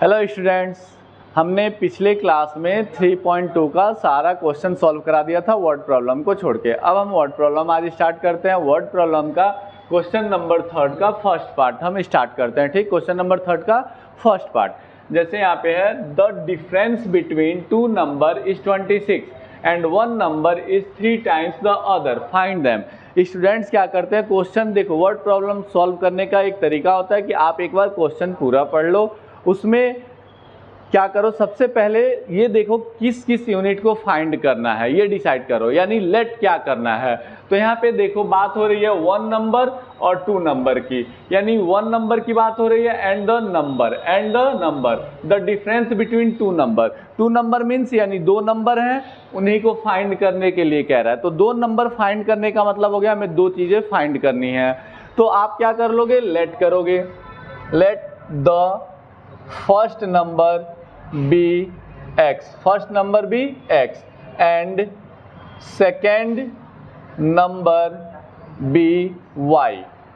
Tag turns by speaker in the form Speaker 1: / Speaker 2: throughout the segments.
Speaker 1: Hello students, हमने पिछले class में 3.2 का सारा क्वेश्चन सॉल्व करा दिया था वर्ड प्रॉब्लम को छोड़ के। अब हम वर्ड प्रॉब्लम आज स्टार्ट करते हैं। वर्ड प्रॉब्लम का क्वेश्चन नंबर 3 का फर्स्ट पार्ट हम स्टार्ट करते हैं। ठीक, क्वेश्चन नंबर 3 का फर्स्ट पार्ट जैसे यहाँ पे है, the difference between two number is 26 and one number is 3 times the other, find them. Students क्या करते हैं, क्वेश्चन देखो, वर्ड प्रॉब्लम सॉल्व करने का एक तरीका होता है कि आप एक बार क्वेश्चन पूरा पढ़ लो, उसमें क्या करो, सबसे पहले ये देखो किस किस यूनिट को फाइंड करना है ये डिसाइड करो, यानी लेट क्या करना है। तो यहाँ पे देखो बात हो रही है 1 नंबर और 2 नंबर की, यानी 1 नंबर की बात हो रही है and the number the difference between 2 number. 2 number means यानी 2 नंबर हैं, उन्हीं को फाइंड करने के लिए कह रहा है। तो 2 नंबर फाइंड करने का मतलब हो गया हमें 2 चीज़ें फाइंड करनी है। तो आप क्या कर लोगे, लेट करोगे, let the first number be x, first number be x and second number be y।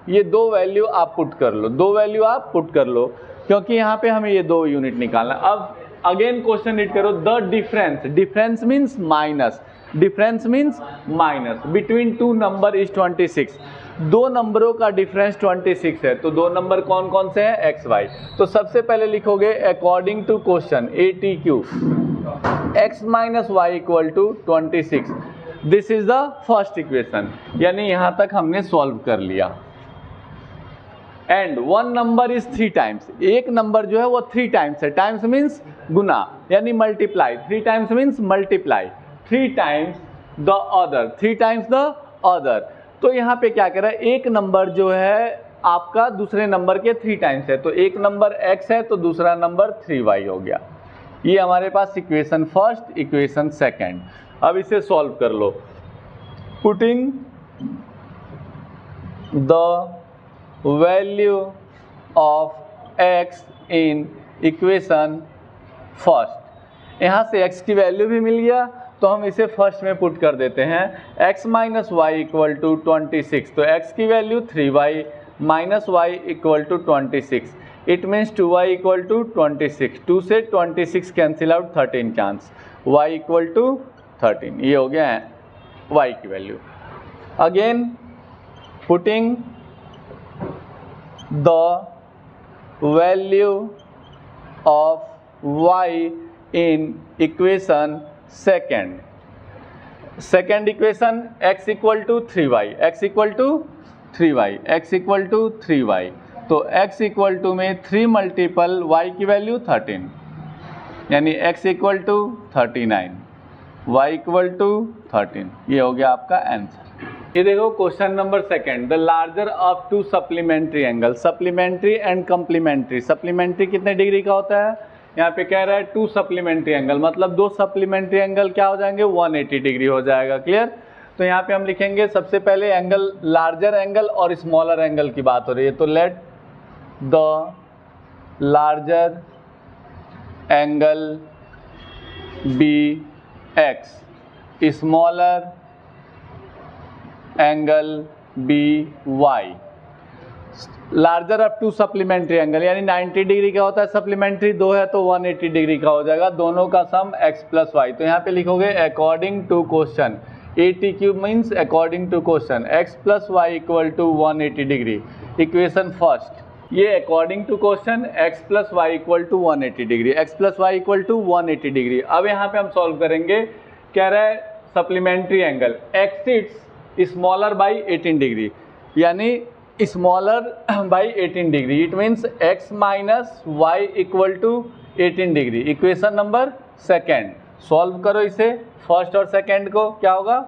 Speaker 1: ये 2 वैल्यू आप पुट कर लो, 2 वैल्यू आप पुट कर लो, क्योंकि यहाँ पे हमें ये 2 यूनिट निकालना। अब अगेन क्वेश्चन रीड करो, the difference, difference means minus, difference means minus between 2 number is 26। 2 नंबरों का डिफरेंस 26 है, तो 2 नंबर कौन कौन से हैं, एक्स वाई। तो सबसे पहले लिखोगे according to question ATQ x minus y equal to 26। This is the first equation, यानी यहां तक हमने सॉल्व कर लिया। एंड 1 नंबर इज 3 टाइम्स, एक नंबर जो है वो 3 टाइम्स है, टाइम्स मीन्स गुना, यानी multiply, 3 times means multiply, 3 times the other, 3 times the other. तो यहाँ पे क्या कह रहा है, एक नंबर जो है आपका दूसरे नंबर के 3 टाइम्स है, तो एक नंबर x है तो दूसरा नंबर 3y हो गया। ये हमारे पास इक्वेशन फर्स्ट, इक्वेशन सेकंड। अब इसे सॉल्व कर लो, putting the value of x in equation first. यहाँ से x की वैल्यू भी मिल गया, तो हम इसे फर्स्ट में पुट कर देते हैं, x minus y equal to 26। तो x की value 3y minus y equal to 26, it means 2y equal to 26। 2 से 26 cancel out, 13 chance, y equal to 13। ये हो गया है y की value. Again putting the value of y in equation second equation, x equal to 3y, x equal to 3y, x equal to 3y। तो x equal to में 3 multiple y की value 13, यानी x equal to 39, y equal to 13। ये हो गया आपका answer. ये देखो question number second, the larger of 2 supplementary angle, supplementary and complementary. Supplementary कितने डिग्री का होता है, यहाँ पे कह रहा है 2 सप्लीमेंट्री एंगल, मतलब 2 सप्लीमेंट्री एंगल क्या हो जाएंगे, 180 डिग्री हो जाएगा। क्लियर। तो यहाँ पे हम लिखेंगे सबसे पहले एंगल, लार्जर एंगल और स्मॉलर एंगल की बात हो रही है, तो let the larger angle be x, smaller angle be y। Larger of 2 supplementary angle, यानी 90 डिग्री का होता है, सप्लीमेंट्री 2 है तो 180 डिग्री का हो जाएगा, दोनों का सम x प्लस वाई। तो यहाँ पे लिखोगे according to question, ATQ means according to question, x plus y equal to 180 degree. Equation first, ये according to question x plus y equal to 180 degree, x plus y equal to 180 degree. अब यहाँ पे हम solve करेंगे, कह रहा है supplementary angle exceeds smaller by 18 degree, यानी smaller by 18 degree, it means x minus y equal to 18 degree. Equation number second, solve करो इसे, फर्स्ट और सेकेंड को, क्या होगा,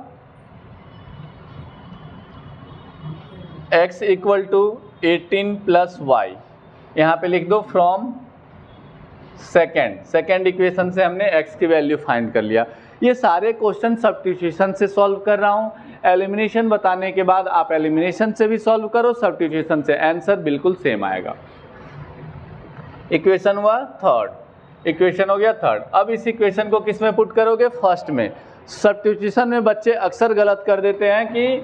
Speaker 1: x equal to 18 plus y, यहाँ पे लिख दो फ्रॉम सेकेंड इक्वेशन से हमने x की वैल्यू फाइंड कर लिया। ये सारे क्वेश्चन सब्स्टिट्यूशन से सॉल्व कर रहा हूँ, एलिमिनेशन बताने के बाद आप एलिमिनेशन से भी सॉल्व करो, सब्स्टिट्यूशन से, आंसर बिल्कुल सेम आएगा। इक्वेशन हुआ थर्ड, इक्वेशन हो गया थर्ड। अब इस इक्वेशन को किस में पुट करोगे, फर्स्ट में। सब्स्टिट्यूशन में बच्चे अक्सर गलत कर देते हैं कि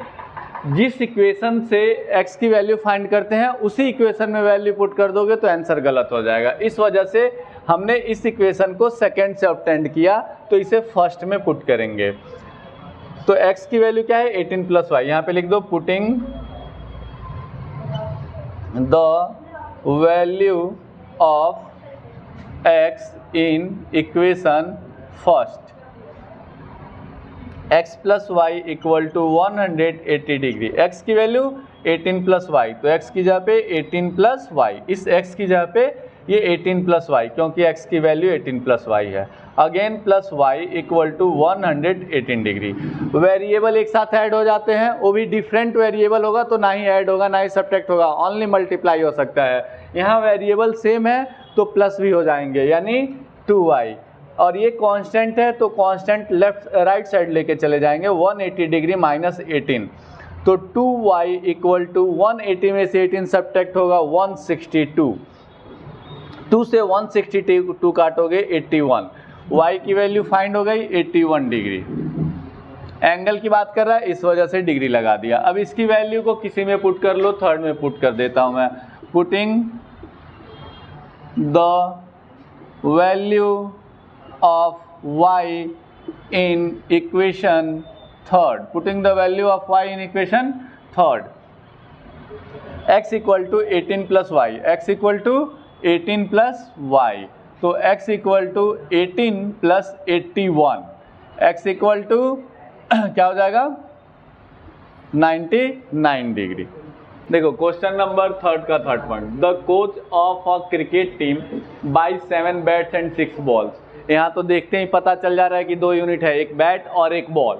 Speaker 1: जिस इक्वेशन से x की वैल्यू फाइंड करते हैं उसी इक्वेशन में वैल्यू पुट कर दोगे तो आंसर गलत हो जाएगा। इस वजह से हमने इस इक्वेशन को सेकंड से ऑब्टेंड किया, तो इसे फर्स्ट में पुट करेंगे। तो x की वैल्यू क्या है 18 प्लस वाई, यहाँ पे लिख दो putting the value of x in equation first, x plus y equal to 180 degree. x की वैल्यू 18 प्लस वाई, तो x की जगह पे 18 प्लस वाई, इस x की जगह पे ये 18 प्लस वाई, क्योंकि x की वैल्यू 18 प्लस वाई है। Again plus y equal to 118 degree. Variable एक साथ ऐड हो जाते हैं, वो भी डिफरेंट वेरिएबल होगा तो ना ही ऐड होगा ना ही सब्ट्रैक्ट होगा, ओनली मल्टीप्लाई हो सकता है। यहाँ वेरिएबल सेम है तो प्लस भी हो जाएंगे, यानी 2y, और ये कांस्टेंट है तो कांस्टेंट लेफ्ट राइट साइड लेके चले जाएंगे, 180 डिग्री माइनस 18, तो 2y इक्वल टू 180 में से 18 सब्ट्रैक्ट होगा 162, 2 से 162 काटोगे 81, y की वैल्यू फाइंड हो गई 81 डिग्री। एंगल की बात कर रहा है इस वजह से डिग्री लगा दिया। अब इसकी वैल्यू को किसी में पुट कर लो, थर्ड में पुट कर देता हूं मैं, putting the value of y in equation third, putting the value of y in equation third, x equal to 18 plus y, x equal to 18 plus y, तो x equal to 18 plus 81, x equal to क्या हो जाएगा 99 degree. देखो question number third का third point, the coach of a cricket team buy 7 bats and 6 balls. यहाँ तो देखते ही पता चल जा रहा है कि 2 यूनिट है, एक बैट और एक बॉल,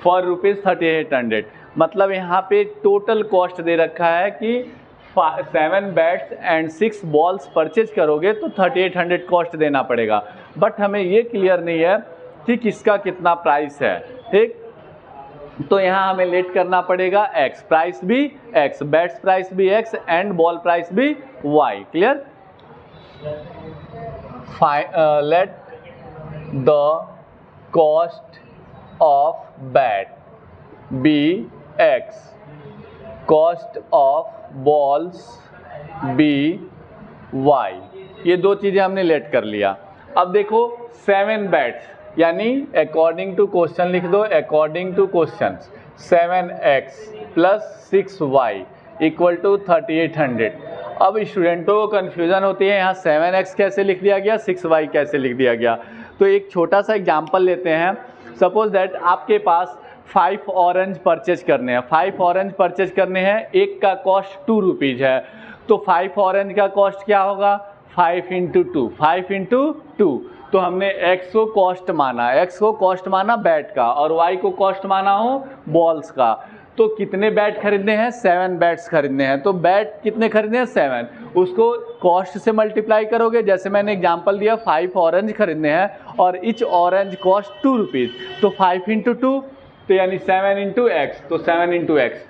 Speaker 1: फॉर ₹3800। मतलब यहाँ पे टोटल कॉस्ट दे रखा है कि 7 बैट्स एंड 6 बॉल्स परचेज करोगे तो 3800 कॉस्ट देना पड़ेगा, बट हमें ये क्लियर नहीं है कि किसका कितना प्राइस है। ठीक, तो यहाँ हमें लेट करना पड़ेगा x, प्राइस भी x, बैट्स प्राइस भी x एंड बॉल प्राइस भी y। Clear, let the cost of bat be x, cost of balls be y। ये दो चीज़ें हमने लेट कर लिया। अब देखो 7 बैट्स, यानी अकॉर्डिंग टू क्वेश्चन लिख दो, according to question 7x plus 6y equal to 3800। अब स्टूडेंटों को कन्फ्यूज़न होती है, यहाँ 7x कैसे लिख दिया गया, 6y कैसे लिख दिया गया। तो एक छोटा सा एग्जांपल लेते हैं। सपोज दैट आपके पास 5 ऑरेंज परचेज करने हैं, 5 ऑरेंज परचेज करने हैं, एक का कॉस्ट 2 रुपीज़ है, तो 5 ऑरेंज का कॉस्ट क्या होगा 5 इंटू 2, 5 इंटू 2। तो हमने x को कॉस्ट माना, x को कॉस्ट माना बैट का और y को कॉस्ट माना हो बॉल्स का। तो कितने बैट खरीदने हैं, 7 बैट्स खरीदने हैं। तो बैट कितने खरीदने हैं 7, उसको कॉस्ट से मल्टीप्लाई करोगे, जैसे मैंने एग्जांपल दिया 5 ऑरेंज खरीदने हैं और इच ऑरेंज कॉस्ट 2 रुपीज़, तो 5 इंटू 2 तो यानी 7 इंटू एक्स, तो 7 इंटू एक्स।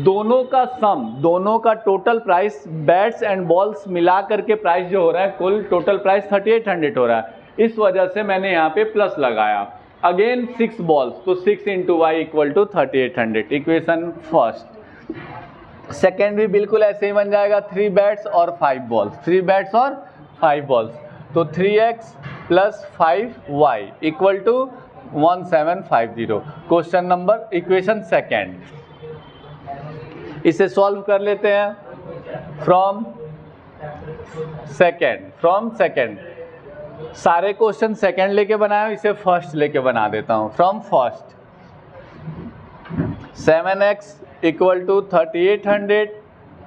Speaker 1: दोनों का सम, दोनों का total price bats and balls मिला करके प्राइस जो हो रहा है, कुल टोटल प्राइस 3800 हो रहा है। इस वजह से मैंने यहाँ पे प्लस लगाया। अगेन 6 बॉल्स, तो 6 into y equal to 3800, equation first. Second भी बिल्कुल ऐसे ही बन जाएगा, 3 बैट्स और 5 बॉल्स, 3 बैट्स और 5 बॉल्स, तो 3x plus 5y equal to 1750। Question number, equation second. इसे सॉल्व कर लेते हैं फ्रॉम सेकेंड। सारे क्वेश्चन सेकेंड लेके बनाए, इसे फर्स्ट लेके बना देता हूं। From first, 7x equal to 3800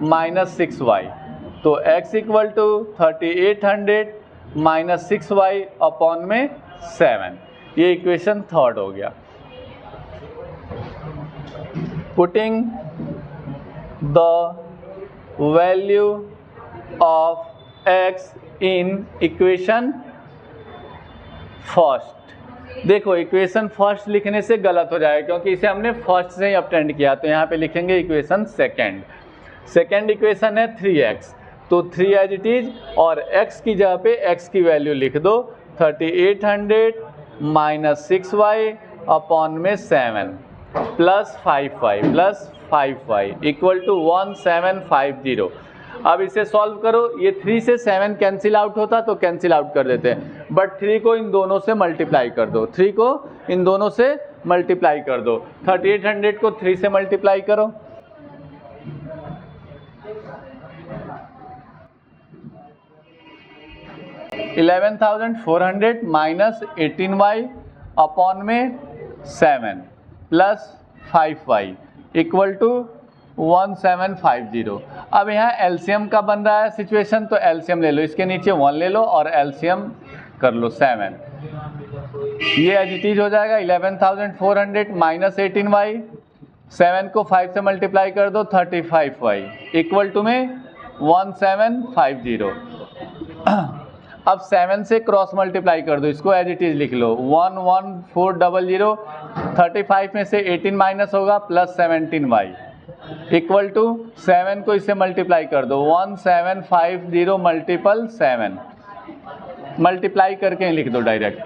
Speaker 1: minus 6y, तो x equal to 3800 minus 6y upon में 7, ये इक्वेशन थर्ड हो गया। Putting the value of x in equation first. देखो इक्वेशन फर्स्ट लिखने से गलत हो जाएगा क्योंकि इसे हमने फर्स्ट से ही अपटेंड किया, तो यहाँ पे लिखेंगे इक्वेशन सेकेंड। सेकेंड इक्वेशन है 3x, तो 3 एज इट इज, और x की जगह पे x की वैल्यू लिख दो 3800 माइनस 6y अपॉन में 7 प्लस 5y इक्वल टू 1750। अब इसे सॉल्व करो, ये 3 से 7 कैंसिल आउट होता तो कैंसिल आउट कर देते हैं, बट 3 को इन दोनों से मल्टीप्लाई कर दो, 3 को इन दोनों से मल्टीप्लाई कर दो। 3800 को 3 से मल्टीप्लाई करो, 11,400 माइनस 18y अपॉन में 7 प्लस 5y इक्वल टू 1750। अब यहाँ एलसीएम का बन रहा है सिचुएशन, तो एलसीएम ले लो, इसके नीचे 1 ले लो और एलसीएम कर लो 7। ये एज इट इज हो जाएगा 11,400 माइनस 18y, 7 को 5 से मल्टीप्लाई कर दो 35y इक्वल टू में 1750। अब 7 से क्रॉस मल्टीप्लाई कर दो, इसको एज इट इज लिख लो 11400, 35 में से 18 माइनस होगा प्लस 17y इक्वल टू 7 को इससे मल्टीप्लाई कर दो 1750 मल्टीपल 7, मल्टीप्लाई करके लिख दो डायरेक्ट।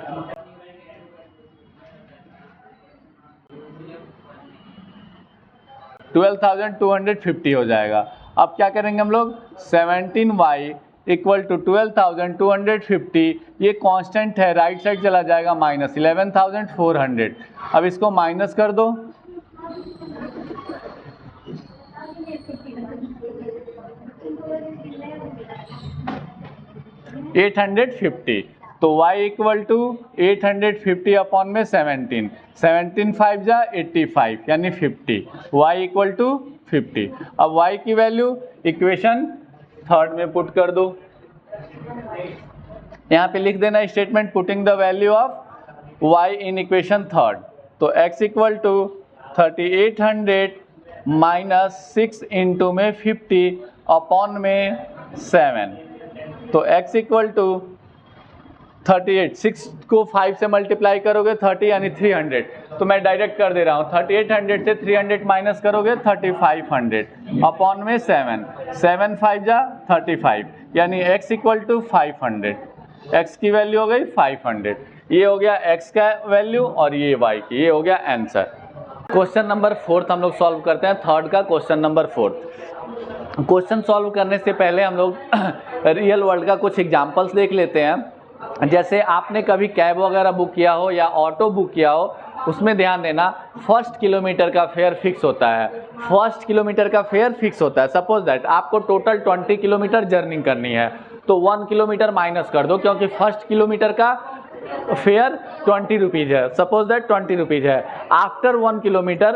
Speaker 1: $12,250 हो जाएगा। अब क्या करेंगे हम लोग, 17y इक्वल टू 12,250, ये कांस्टेंट है, राइट साइड चला जाएगा माइनस 11,400। अब इसको माइनस कर दो, $850, तो y इक्वल टू 850 अपॉन में 17, 17 5 जा 85 यानी 50, y इक्वल टू 50। अब y की वैल्यू इक्वेशन थर्ड में पुट कर दो, यहाँ पे लिख देना statement putting the value of y in equation third. तो x equal to 3800 minus 6 into में 50 अपॉन में 7, तो x इक्वल टू 38, 6 को 5 से मल्टीप्लाई करोगे 30 यानी 300, तो मैं डायरेक्ट कर दे रहा हूँ 3800 से 300 माइनस करोगे 3500 अपॉन में 7, 7 5 जा 35 यानी x इक्वल टू 500, x की वैल्यू हो गई 500। ये हो गया x का वैल्यू और ये y की, ये हो गया आंसर। क्वेश्चन नंबर 4 हम लोग सॉल्व करते हैं, थर्ड का क्वेश्चन नंबर 4। क्वेश्चन सॉल्व करने से पहले हम लोग रियल वर्ल्ड का कुछ एग्जांपल्स देख लेते हैं। जैसे आपने कभी कैब वगैरह बुक किया हो या ऑटो बुक किया हो, उसमें ध्यान देना फर्स्ट किलोमीटर का फेयर फिक्स होता है, फर्स्ट किलोमीटर का फेयर फिक्स होता है। सपोज दैट आपको टोटल 20 किलोमीटर जर्नी करनी है, तो 1 किलोमीटर माइनस कर दो, क्योंकि फर्स्ट किलोमीटर का फेयर 20 रुपीज़ है, सपोज दैट 20 रुपीज़ है। आफ्टर 1 किलोमीटर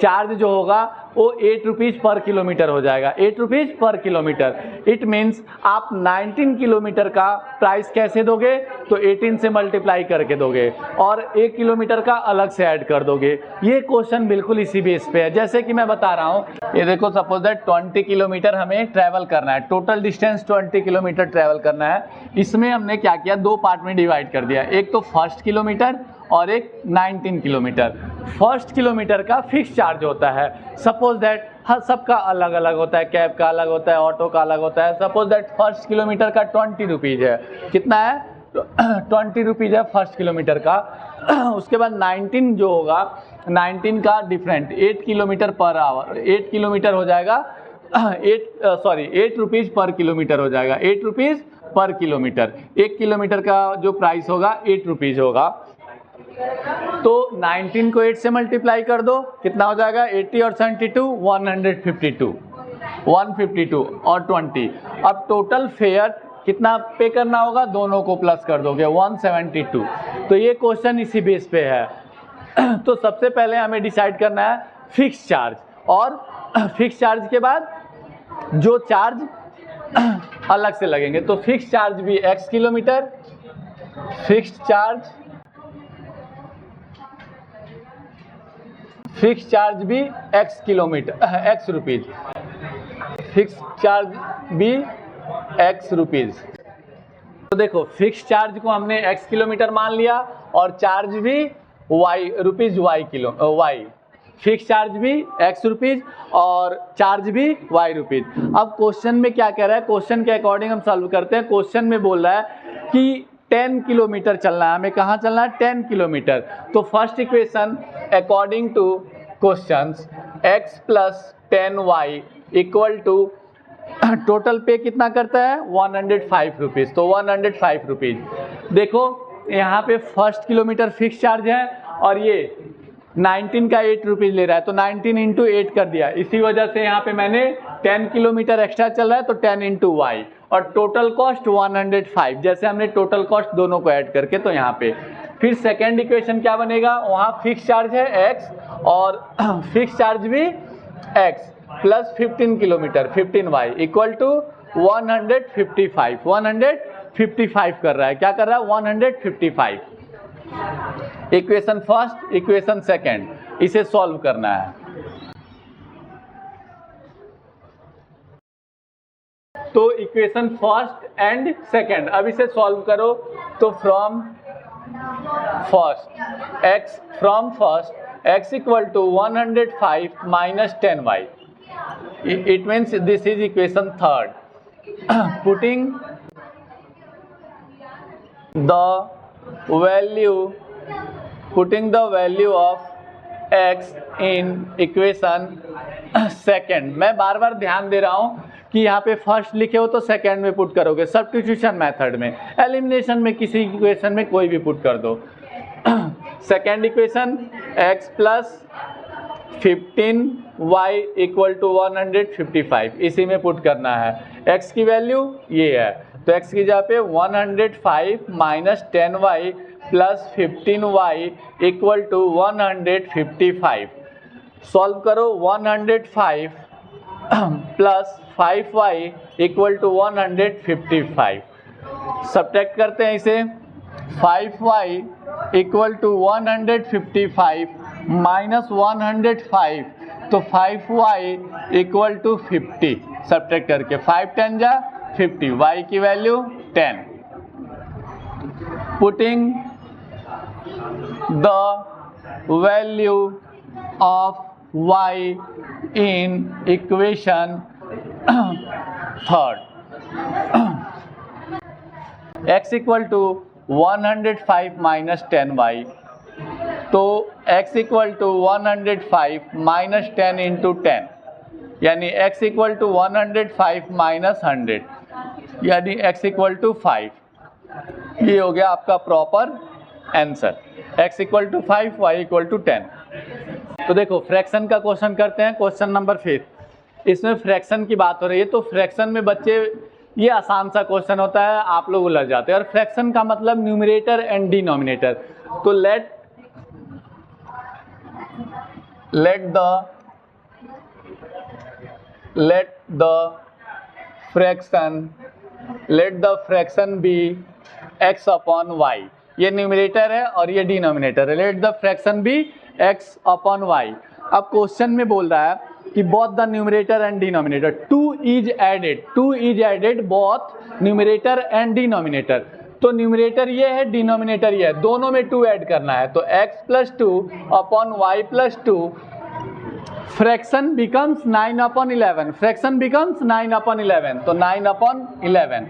Speaker 1: चार्ज जो होगा वो 8 रुपीज़ पर किलोमीटर हो जाएगा, 8 रुपीज़ पर किलोमीटर। इट मीन्स आप 19 किलोमीटर का प्राइस कैसे दोगे, तो 18 से मल्टीप्लाई करके दोगे और 1 किलोमीटर का अलग से ऐड कर दोगे। ये क्वेश्चन बिल्कुल इसी बेस पे है। जैसे कि मैं बता रहा हूँ, ये देखो सपोज दैट 20 किलोमीटर हमें ट्रैवल करना है, टोटल डिस्टेंस 20 किलोमीटर ट्रैवल करना है। इसमें हमने क्या किया, 2 पार्ट में डिवाइड कर दिया, एक तो फर्स्ट किलोमीटर और एक 19 किलोमीटर। फर्स्ट किलोमीटर का फिक्स चार्ज होता है, सपोज दैट हर सबका अलग अलग होता है, कैब का अलग होता है, ऑटो का अलग होता है। सपोज दैट फर्स्ट किलोमीटर का 20 रुपीज़ है, कितना है 20 रुपीज़ है फर्स्ट किलोमीटर का। उसके बाद 19 जो होगा, 19 का different 8 kilometre per hour, 8 kilometre हो जाएगा 8 रुपीज़ पर किलोमीटर हो जाएगा, 8 रुपीज़ पर किलोमीटर। 1 किलोमीटर का जो प्राइस होगा 8 रुपीज़ होगा। तो 19 को 8 से मल्टीप्लाई कर दो, कितना हो जाएगा 80 और 72 152 और 20। अब टोटल फेयर कितना पे करना होगा, दोनों को प्लस कर दोगे 172। तो ये क्वेश्चन इसी बेस पे है। तो सबसे पहले हमें डिसाइड करना है फिक्स चार्ज, और फिक्स चार्ज के बाद जो चार्ज अलग से लगेंगे, तो फिक्स चार्ज भी x किलोमीटर, फिक्स चार्ज भी x kilometre, x rupees, fix charge भी x रुपीज़। तो देखो फिक्स चार्ज को हमने x किलोमीटर मान लिया और चार्ज भी y rupees, y fix charge भी x रुपीज़ और चार्ज भी y रुपीज़। अब क्वेश्चन में क्या कह रहा है, क्वेश्चन के अकॉर्डिंग हम सॉल्व करते हैं। क्वेश्चन में बोल रहा है कि 10 किलोमीटर चलना है, हमें कहाँ चलना है 10 किलोमीटर। तो first equation according to questions x plus 10y equal to total पे कितना करता है 105 रुपीज़, तो 105 रुपीज़। देखो यहाँ पे फर्स्ट किलोमीटर फिक्स चार्ज है और ये 19 का 8 रुपीज़ ले रहा है, तो 19 इंटू 8 कर दिया। इसी वजह से यहाँ पे मैंने 10 किलोमीटर एक्स्ट्रा चल रहा है तो 10 इंटू वाई, और टोटल कॉस्ट 105। जैसे हमने टोटल कॉस्ट दोनों को ऐड करके, तो यहाँ पे फिर सेकेंड इक्वेशन क्या बनेगा, वहाँ फिक्स चार्ज है x और फिक्स चार्ज भी x plus 15 kilometre 15y equal to 155। 155 कर रहा है, क्या कर रहा है 155। इक्वेशन फर्स्ट, इक्वेशन सेकेंड, इसे सॉल्व करना है। तो इक्वेशन फर्स्ट एंड सेकेंड, अब इसे सॉल्व करो। तो from first x equal to 105 minus 10y, it means this is equation third. Putting the value of x in equation second. मैं बार बार ध्यान दे रहा हूँ कि यहाँ पे फर्स्ट लिखे हो तो सेकेंड में पुट करोगे, सब्स्टिट्यूशन मेथड में, एलिमिनेशन में किसी इक्वेशन में कोई भी पुट कर दो। Second equation x plus 15y equal to 155, इसी में पुट करना है। x की वैल्यू ये है, तो x की जगह पे 105 minus 10y plus 15y equal to 155। Solve करो, 105 plus 5y equal to 155। Subtract करते हैं इसे, 5y इक्वल टू 155 माइनस 105, तो 5y इक्वल टू 50। सब्ट्रैक्ट करके 5 10 जा 50, y की value 10। Putting the value of y in equation third, x equal to 105 minus 10y, तो x equal to 105 minus 10 into 10, यानी x equal to 105 minus 100, यानी x equal to 5। ये हो गया आपका proper answer, x equal to 5, y equal to 10। तो देखो fraction का क्वेश्चन करते हैं, क्वेश्चन नंबर 5। इसमें फ्रैक्शन की बात हो रही है, तो फ्रैक्शन में बच्चे ये आसान सा क्वेश्चन होता है, आप लोग उलझ जाते हैं। और फ्रैक्शन का मतलब न्यूमरेटर एंड डिनोमिनेटर, तो let the fraction be x upon y। ये न्यूमरेटर है और ये डिनोमिनेटर है। Let the fraction be x upon y। अब क्वेश्चन में बोल रहा है कि both the numerator and denominator, 2 is added both numerator and denominator. तो न्यूमरेटर ये है, डिनोमिनेटर ये है, दोनों में 2 ऐड करना है, तो x plus 2 upon y plus 2, fraction becomes 9 upon 11, fraction becomes 9 upon 11, तो 9 अपॉन 11।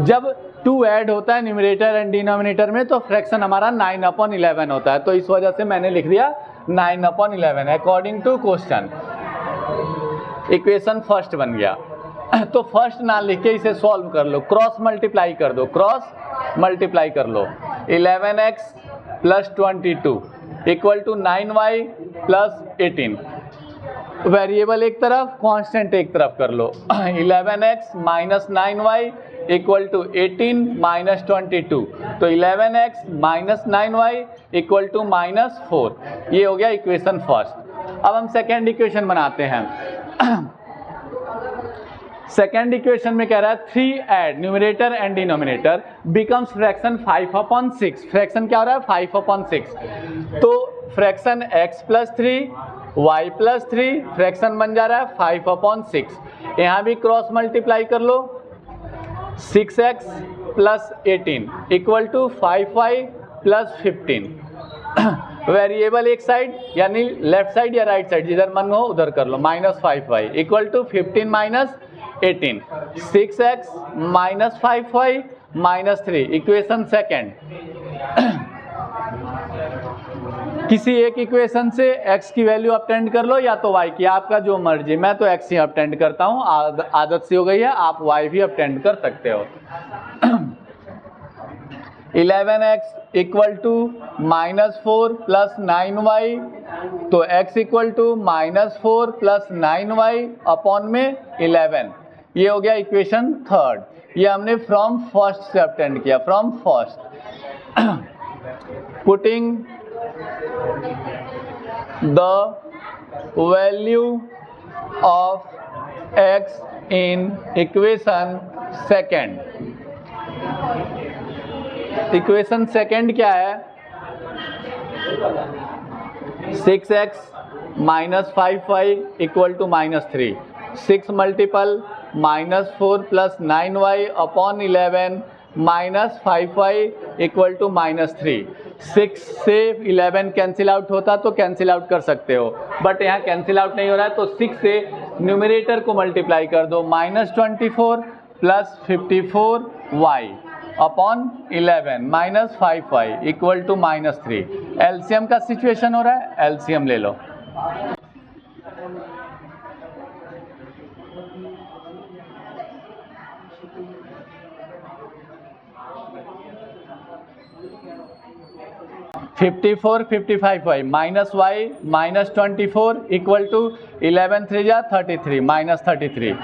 Speaker 1: जब 2 ऐड होता है न्यूमरेटर एंड डिनोमिनेटर में, तो फ्रैक्शन हमारा 9 अपॉन 11 होता है, तो इस वजह से मैंने लिख दिया 9 upon 11 according to question. Equation first बन गया। तो फर्स्ट ना लिख के इसे सॉल्व कर लो, क्रॉस मल्टीप्लाई कर दो, 11x plus 22 equal to 9y plus 18। Variable एक तरफ, कांस्टेंट एक तरफ कर लो। 11x minus 9y equal to 18 minus 22, तो 11x minus 9y equal to minus 4। ये हो गया इक्वेशन फर्स्ट। अब हम सेकेंड इक्वेशन बनाते हैं। सेकेंड इक्वेशन में कह रहा है 3 add numerator and denominator becomes fraction 5 upon 6। Fraction क्या हो रहा है 5 अपॉन 6, तो fraction x plus 3 y plus 3 fraction बन जा रहा है 5 अपॉन 6। यहाँ भी क्रॉस मल्टीप्लाई कर लो, 6x plus 18 equal to 5y plus 15। Variable एक साइड यानी लेफ्ट साइड या राइट साइड जिधर मन हो उधर कर लो, minus 5y equal to 15 minus 18, 6x minus 5y minus 3। Equation second किसी एक इक्वेशन से x की वैल्यू अपटेंड कर लो या तो y की, आपका जो मर्जी। मैं तो x ही अपटेंड करता हूँ, आदत सी हो गई है, आप y भी अपटेंड कर सकते हो। 11x equal to -4 plus 9y, तो x equal to -4 plus 9y upon में 11, ये हो गया इक्वेशन थर्ड। ये हमने फ्रॉम फर्स्ट से अपटेंड किया, from first. Putting the value of x in equation second। Equation second क्या है? 6x minus 5y equal to -3, 6 multiple -4 plus 9y upon 11 minus 5y equal to -3। 6 से 11 कैंसिल आउट होता तो cancel out कर सकते हो, बट यहाँ कैंसिल आउट नहीं हो रहा है, तो 6 से न्यूमरेटर को मल्टीप्लाई कर दो, -24 plus 54y upon 11 minus 5y equal to -3। LCM का सिचुएशन हो रहा है, एलसीएम ले लो। -54 55y minus y minus 24 equal to 11 3 जा 33 -33,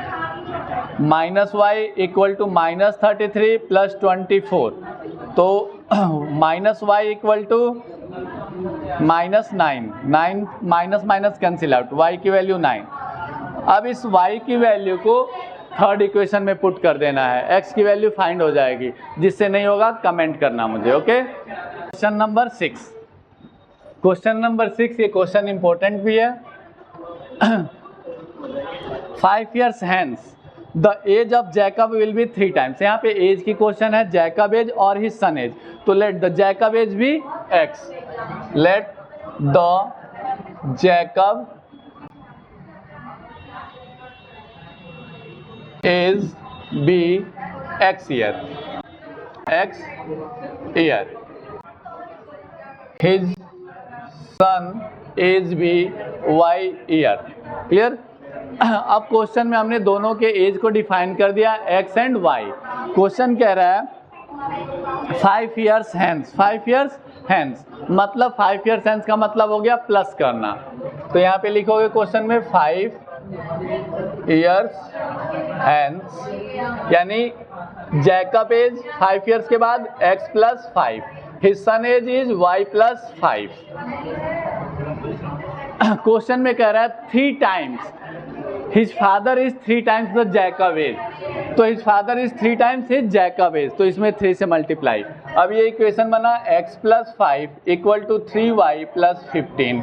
Speaker 1: minus y equal to -33 plus 24, तो minus y equal to -9, 9 minus minus cancel out, y की वैल्यू 9। अब इस y की वैल्यू को थर्ड इक्वेशन में पुट कर देना है, x की वैल्यू फाइंड हो जाएगी। जिससे नहीं होगा कमेंट करना मुझे, okay. Question number 6, question number 6 ये क्वेश्चन इंपॉर्टेंट भी है। 5 years hence the age of Jacob will be 3 times। यहाँ पे एज की क्वेश्चन है, जैकब एज और हिज सन एज, तो let the Jacob age be x, let the Jacob age be x year, x year, his son age भी y year। Clear? अब question में हमने दोनों के एज को डिफाइन कर दिया, x एंड y। क्वेश्चन कह रहा है 5 years hence, 5 years hence मतलब 5 years hence का मतलब हो गया प्लस करना, तो यहाँ पे लिखोगे क्वेश्चन में 5 years hence, यानी जैकब एज 5 years के बाद x plus 5, his son age is y plus 5। Question में कह रहा है 3 times, his father is 3 times the Jacob age, तो his father is 3 times his Jacob age, तो इसमें 3 से मल्टीप्लाई। अब ये इक्वेशन बना x plus 5 equal to 3y plus 15,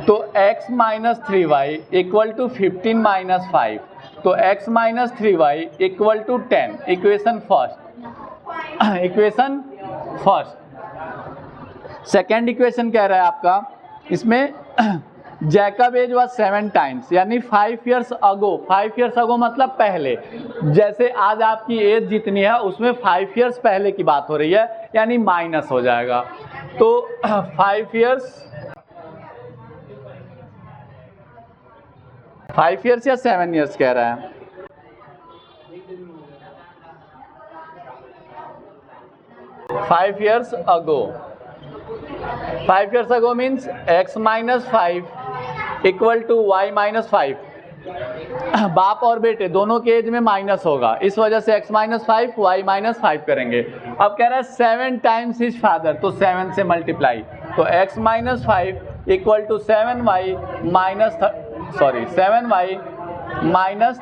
Speaker 1: तो x minus 3y equal to 15 minus 5, तो x minus 3y equal to 10। Equation first, equation first. Second equation कह रहा है आपका, इसमें जैकब एज वाज 7 times, यानी 5 years ago, 5 years ago मतलब पहले, जैसे आज आपकी एज जितनी है उसमें 5 years पहले की बात हो रही है, यानी माइनस हो जाएगा, तो 5 years या 7 years कह रहा है? 5 years ago, 5 years ago means x minus 5 equal to y minus 5। बाप और बेटे दोनों के एज में माइनस होगा, इस वजह से x माइनस 5 y माइनस 5 करेंगे। अब कह रहा है 7 times हिज फादर, तो 7 से मल्टीप्लाई, तो x minus 5 equal to 7y minus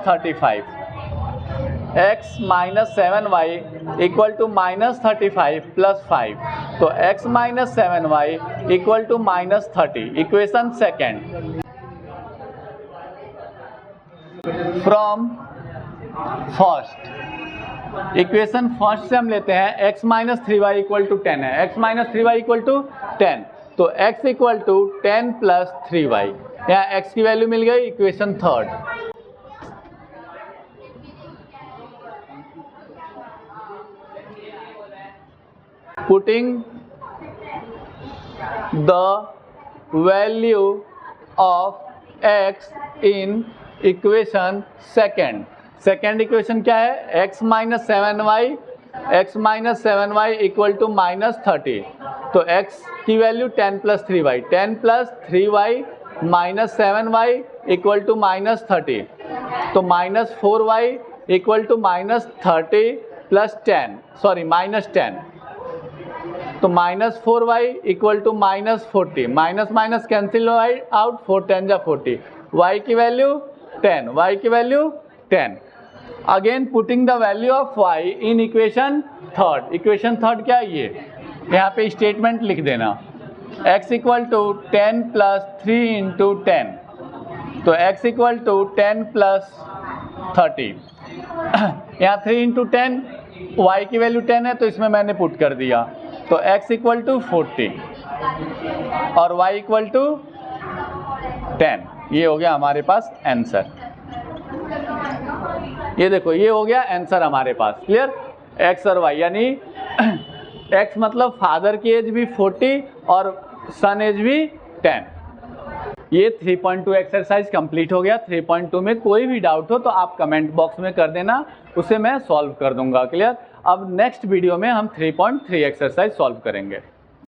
Speaker 1: 35, x minus 7y equal to minus 35 plus 5, तो x minus 7y equal to minus 30। Equation second from first, equation first से हम लेते हैं x minus 3y equal to 10 है, x minus 3y equal to 10, तो x equal to 10 plus 3y, यहाँ x की value मिल गई। Equation third, putting the value of x in equation second equation क्या है, x minus 7y equal to -30। तो x की value 10 plus 3y, 10 plus 3y minus 7y equal to -30। तो -4y equal to -30 plus 10, sorry -10। तो -4y equal to -40, minus minus cancel out, 4 10 जा 40, y की value 10, y की value 10। Again putting the value of y in equation third. Equation third क्या है, ये यहाँ पे स्टेटमेंट लिख देना, x equal to 10 plus 3 into 10। तो x इक्वल टू 10 प्लस 30, यहाँ 3 इंटू 10, y की वैल्यू 10 है तो इसमें मैंने पुट कर दिया। तो x इक्वल टू 40 और y इक्वल टू 10। ये हो गया हमारे पास आंसर। ये देखो ये हो गया आंसर हमारे पास। क्लियर, x और y, यानी x मतलब फादर की एज भी 40 और सन एज भी 10। ये 3.2 एक्सरसाइज कंप्लीट हो गया। 3.2 में कोई भी डाउट हो तो आप कमेंट बॉक्स में कर देना, उसे मैं सॉल्व कर दूंगा। क्लियर, अब नेक्स्ट वीडियो में हम 3.3 एक्सरसाइज सॉल्व करेंगे।